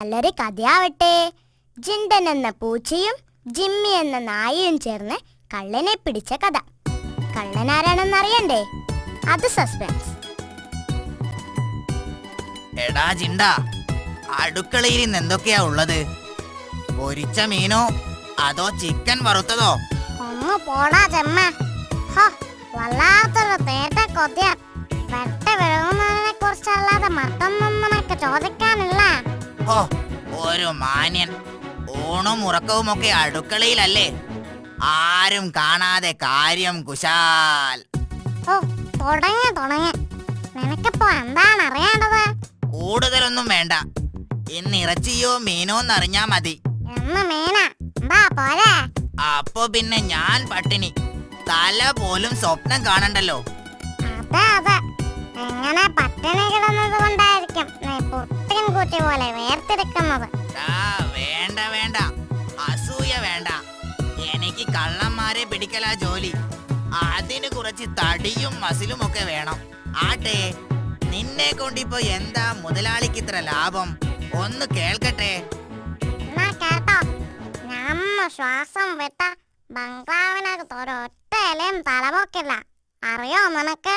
നല്ലൊരു കഥയാവട്ടെ. ജിണ്ടൻ എന്ന പൂച്ചയും ജിമ്മി എന്ന നായയും ചേർന്ന് കള്ളനെ പിടിച്ച കഥ. കള്ളനാരാണെന്ന് അറിയണ്ടേ? അത് സസ്പെൻസ്. എടാ ജിണ്ട, അടുക്കളയിൽ ഇന്ന് എന്തൊക്കെയാ ഉള്ളത്? പൊരിച്ച മീനോ അതോ ചിക്കൻ വറുത്തതോ? ഒന്ന് പോടാ ചെമ്മ. വല്ലാത്തൊരു തേട്ട കൊതിയ. വെട്ട വിഴുങ്ങുന്നതിനെ കുറിച്ചല്ലാതെ മറ്റൊന്നും നിനക്ക് ചോദിക്കാനില്ല. ഒരു മാന്യൻ. ഊണും ഉറക്കവും ഒക്കെ അടുക്കളയിലല്ലേ? ആരും കാണാതെ കാര്യം കുശാൽ. തുടങ്ങി. നിനക്കിപ്പോ എന്താണ് അറിയേണ്ടത്? കൂടുതലൊന്നും വേണ്ട. ഇന്ന് ഇറച്ചിയോ മീനോ എന്നറിഞ്ഞാ മതി. എന്ന് മീനാ? എന്താ പോരെ? അപ്പൊ പിന്നെ ഞാൻ പട്ടിണി. തല പോലും സ്വപ്നം കാണണ്ടല്ലോ. അതെ. എങ്ങനെ പട്ടിണി കിടന്നത് കൊണ്ടായിരിക്കും നീ പുട്ടിൻ കുട്ടി പോലെ വേർതിരിക്കുന്നത്. വേണ്ട, അസൂയ വേണ്ട. എനിക്ക് കള്ളന്മാരെ പിടിക്കലാ ജോലി. അതിന് കുറച്ച് തടിയും മസിലും ഒക്കെ വേണം. ആട്ടെ, നിന്നെ കൊണ്ടിപ്പോ എന്താ മുതലാളിക്ക് ഇത്ര ലാഭം? ഒന്ന് കേൾക്കട്ടെ. എന്നാ കേട്ടോ. നമ്മ ശ്വാസം വിട്ട ബംഗ്ലാവിനകത്ത് ഒരൊറ്റ ഇലയും തലപോക്കില്ല. അറിയോ നിനക്ക്?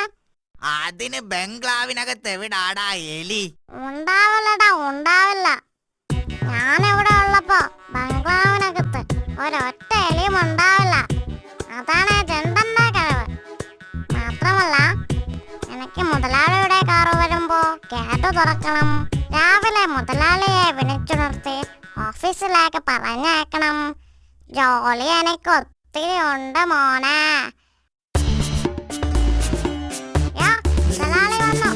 അതിന് ബംഗ്ലാവിനകത്ത് എവിടാടാ എലി? ഉണ്ടാവില്ല. ഞാനിവിടെ ഉള്ളപ്പോ ബംഗ്ലാവിനകത്ത് ഒരൊറ്റ എലിയും ഉണ്ടാവില്ല. അതാണ് ജണ്ടന്റെ കഴിവ്. മാത്രമല്ല, എനിക്ക് മുതലാളിയുടെ കാറ് വരുമ്പോ ഗേറ്റ് തുറക്കണം. രാവിലെ മുതലാളിയെ വിളിച്ചുണർത്തി ഓഫീസിലേക്ക് പറഞ്ഞയക്കണം. ജോലി എനിക്ക് ഒത്തിരി ഉണ്ട് മോനെ. മുതലാളി വന്നു.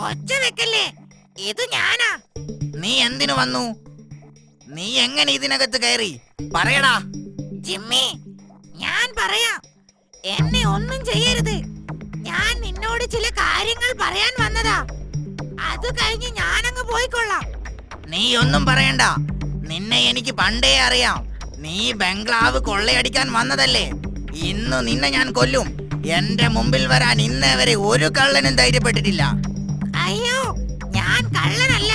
ഒച്ച വെക്കല്ലേ, ഇത് ഞാനാ. നീ എന്തിനു വന്നു? നീ എങ്ങനെ ഇതിനകത്ത് കയറി? പറയടാ. ജിമ്മി, ഞാൻ പറയാം. എന്നെ ഒന്നും ചെയ്യരുത്. ഞാൻ നിന്നോട് ചില കാര്യങ്ങൾ പറയാൻ വന്നതാ. അത് കഴിഞ്ഞ് ഞാനങ്ങ് പോയിക്കൊള്ളാം. നീ ഒന്നും പറയണ്ട. നിന്നെ എനിക്ക് പണ്ടേ അറിയാം. നീ ബംഗ്ലാവ് കൊള്ളയടിക്കാൻ വന്നതല്ലേ? ഇന്ന് നിന്നെ ഞാൻ കൊല്ലും. എന്റെ മുമ്പിൽ വരാൻ ഇന്നേ വരെ ഒരു കള്ളനും ധൈര്യപ്പെട്ടിട്ടില്ല. അയ്യോ, ഞാൻ കള്ളനല്ല.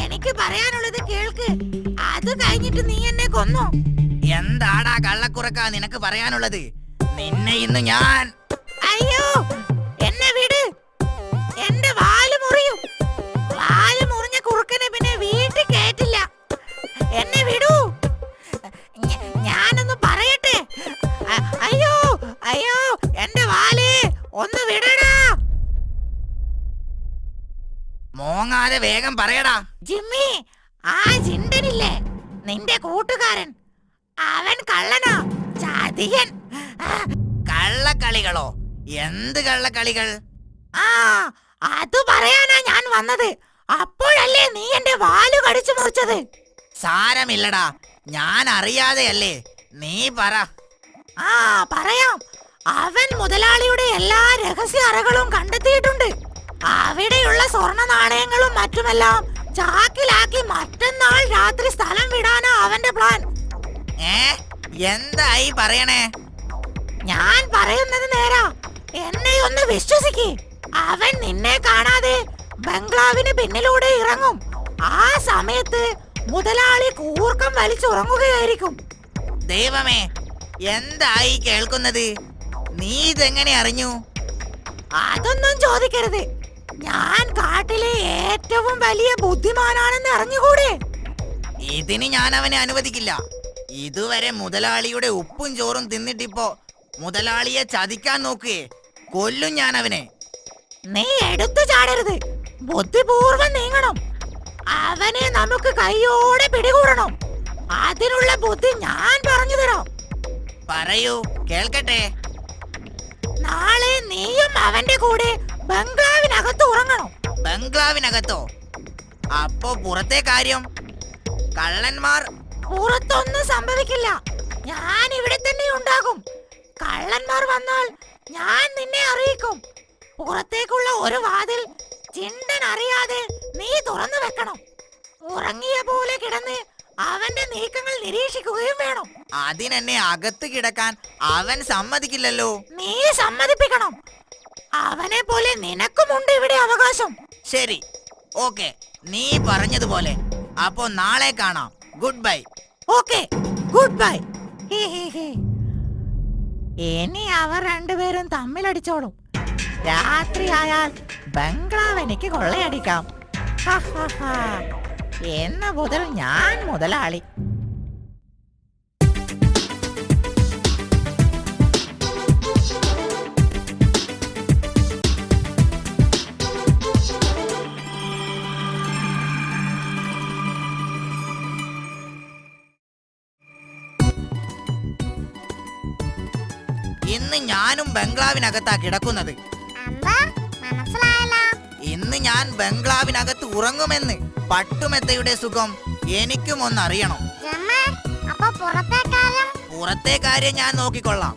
എനിക്ക് പറയാനുള്ളത് കേൾക്ക്. അത് കഴിഞ്ഞിട്ട് നീ എന്നെ കൊന്നു. എന്താടാ കള്ളക്കുറക്കാ നിനക്ക് പറയാനുള്ളത്? നിന്നെ ഇന്ന് ഞാൻ... അയ്യോ, എന്നെ വിട്. എന്റെ വാല് മുറിയും. വാല് മുറിഞ്ഞ കുറുക്കനെ പിന്നെ വീട്ടിൽ കേറ്റില്ല. എന്നെ വിടൂ. ഞാനൊന്ന് പറയട്ടെ. അയ്യോ, എന്റെ വാല് ഒന്ന് വിടടാ. മോങ്ങാതെ വേഗം പറയടാ. ജിമ്മി, ആ ജിണ്ടനില്ലേ, നിന്റെ കൂട്ടുകാരൻ, അവൻ കള്ളനാ, ചതിയൻ. കള്ളക്കളികളോ? എന്ത് കള്ളക്കളികൾ? അത് പറയാനാ ഞാൻ വന്നത്. അപ്പോഴല്ലേ നീ എന്റെ വാല് കടിച്ചു മുറിച്ചത്. സാരമില്ലടാ, ഞാൻ അറിയാതെയല്ലേ. നീ പറ. പറയാം. അവൻ മുതലാളിയുടെ എല്ലാ രഹസ്യ അറകളും കണ്ടെത്തിയിട്ടുണ്ട്. അവിടെയുള്ള സ്വർണ്ണ നാണയങ്ങളും മറ്റുമെല്ലാം ചാക്കിലാക്കി മറ്റന്നാൾ രാത്രി സ്ഥലം വിടാനാ അവന്റെ പ്ലാൻ. എന്തായി പറയണേ? ഞാൻ പറയുന്നത് നേരാ, എന്നെ ഒന്ന് വിശ്വസിക്കേ. അവൻ നിന്നെ കാണാതെ ബംഗ്ലാവിന് പിന്നിലൂടെ ഇറങ്ങും. ആ സമയത്ത് മുതലാളി കൂർക്കം വലിച്ചുറങ്ങുകയായിരിക്കും. ദൈവമേ, എന്തായി കേൾക്കുന്നത്? നീ ഇതെങ്ങനെ അറിഞ്ഞു? അതൊന്നും ചോദിക്കരുത്. ഞാൻ കാട്ടിലെ ഏറ്റവും വലിയ ബുദ്ധിമാനാണെന്ന് അറിഞ്ഞുകൂടെ? ഇതിന് ഞാൻ അവനെ അനുവദിക്കില്ല. ഇതുവരെ മുതലാളിയുടെ ഉപ്പും ചോറും തിന്നിട്ടിപ്പോ മുതലാളിയെ ചതിക്കാൻ നോക്കുകയെ. കൊല്ലും ഞാൻ അവനെ. നീ എടുത്തു ചാടരുത്, ബുദ്ധിപൂർവം നീങ്ങണം. അവനെ നമുക്ക് കൈയോടെ പിടികൂടണം. അതിനുള്ള ബുദ്ധി ഞാൻ പറഞ്ഞു തരാം. പറയൂ, കേൾക്കട്ടെ. നാളെ നീയും അവന്റെ കൂടെ ബംഗ്ലാവിനകത്ത് ഉറങ്ങണം. ബംഗ്ലാവിനകത്തോ? അപ്പോ പുറത്തെ കാര്യം? കള്ളന്മാർ? പുറത്തൊന്നും സംഭവിക്കില്ല. ഞാൻ ഇവിടെ തന്നെ ഉണ്ടാകും. കള്ളന്മാർ വന്നാൽ ഞാൻ നിന്നെ അറിയിക്കും. പുറത്തേക്കുള്ള ഒരു വാതിൽ ചിണ്ടൻ അറിയാതെ നീ തുറന്നു വെക്കണം. ഉറങ്ങിയ പോലെ കിടന്ന് അവന്റെ നീക്കങ്ങൾ നിരീക്ഷിക്കുകയും വേണം. അതിനെന്നെ അകത്ത് കിടക്കാൻ അവൻ സമ്മതിക്കില്ലല്ലോ. നീ സമ്മതിപ്പിക്കണം. അവനെ പോലെ നിനക്കുമുണ്ട് ഇവിടെ അവകാശം. ശരി, ഓക്കെ, നീ പറഞ്ഞതുപോലെ. അപ്പോ നാളെ കാണാം. Good bye. Okay, good bye. ഇനി അവർ രണ്ടുപേരും തമ്മിലടിച്ചോളും. രാത്രിയായാൽ ബംഗ്ലാവ് എനിക്ക് കൊള്ളയടിക്കാം. എന്ന മുതൽ ഞാൻ മുതലാളി. ഇന്ന് ഞാനും ബംഗ്ലാവിനകത്താ കിടക്കുന്നത്. ഇന്ന് ഞാൻ ബംഗ്ലാവിനകത്ത് ഉറങ്ങുമെന്ന്. പട്ടുമെത്തയുടെ സുഖം എനിക്കും ഒന്നറിയണം. പുറത്തെ കാര്യം ഞാൻ നോക്കിക്കൊള്ളാം.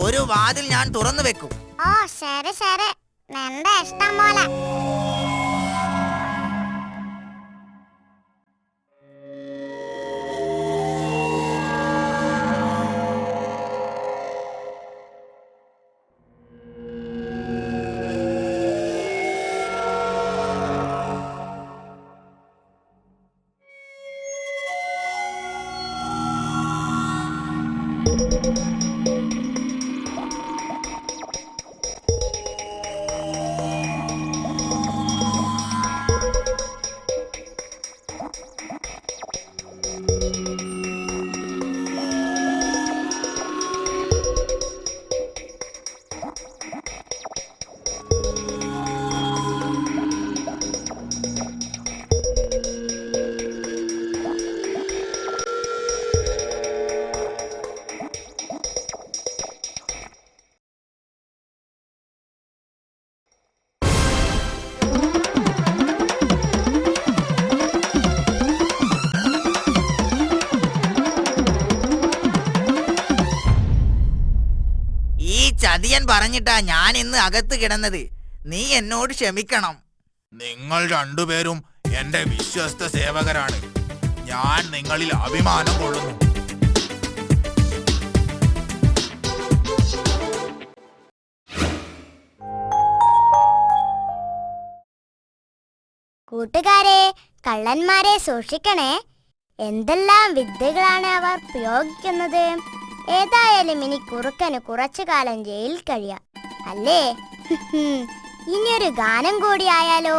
ഒരു വാതിൽ ഞാൻ തുറന്നു വെക്കും. ഓ ശരി ശരി, നിന്റെ ഇഷ്ടം പോലെ. ചതിയൻ പറഞ്ഞിട്ടാ ഞാൻ ഇന്ന് അകത്ത് കിടന്നത്. നീ എന്നോട് ക്ഷമിക്കണം. നിങ്ങൾ രണ്ടുപേരും എന്റെ വിശ്വസ്ത സേവകരാണ്. ഞാൻ നിങ്ങളിൽ അഭിമാനം കൊള്ളുന്നു. കൂട്ടുകാരെ, കള്ളന്മാരെ സൂക്ഷിക്കണേ. എന്തെല്ലാം വിദ്യകളാണ് അവർ പ്രയോഗിക്കുന്നത്. ഏതായാലും ഇനി കുറുക്കന് കുറച്ചു കാലം ജയിലിൽ കഴിയാം, അല്ലേ? ഇനിയൊരു ഗാനം കൂടി ആയാലോ?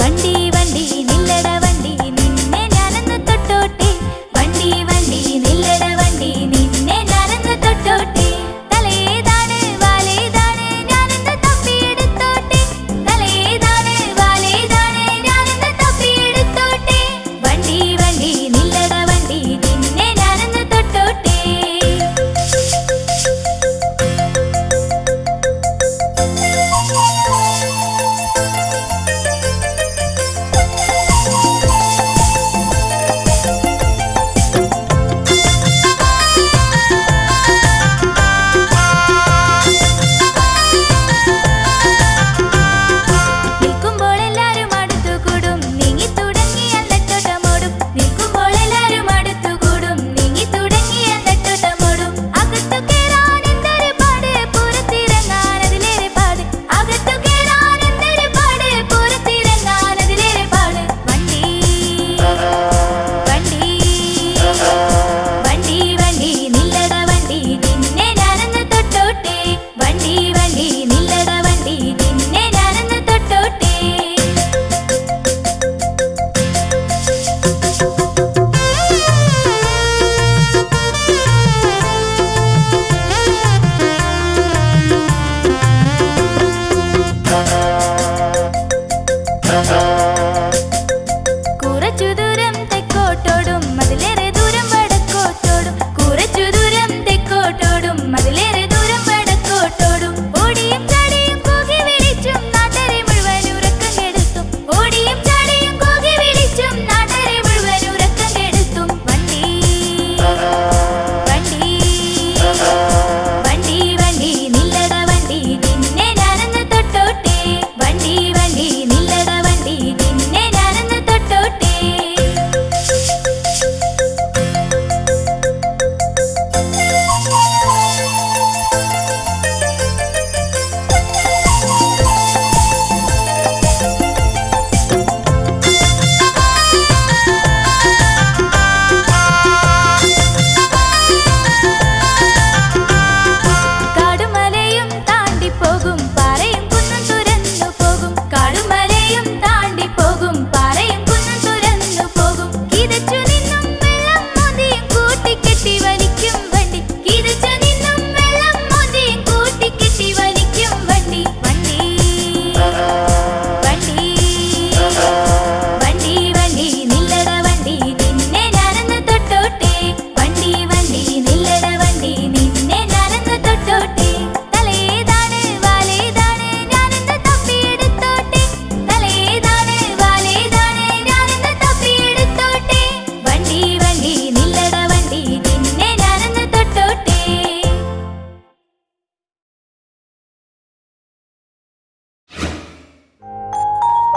വണ്ടി വണ്ടി നില്ലട വണ്ടി നിന്നെ ഞാനന്ന് തൊട്ടോട്ടെ. വണ്ടി വണ്ടി നില്ലട വണ്ടി നിന്നെ ഞാനന്ന് തൊട്ടോട്ടെ. തലേതാണ് വാലേതാണ് ഞാനന്ന് തപ്പിയെടുത്തോട്ടെ. തലേതാണ് വാലേതാണ് ഞാനന്ന് Thank you.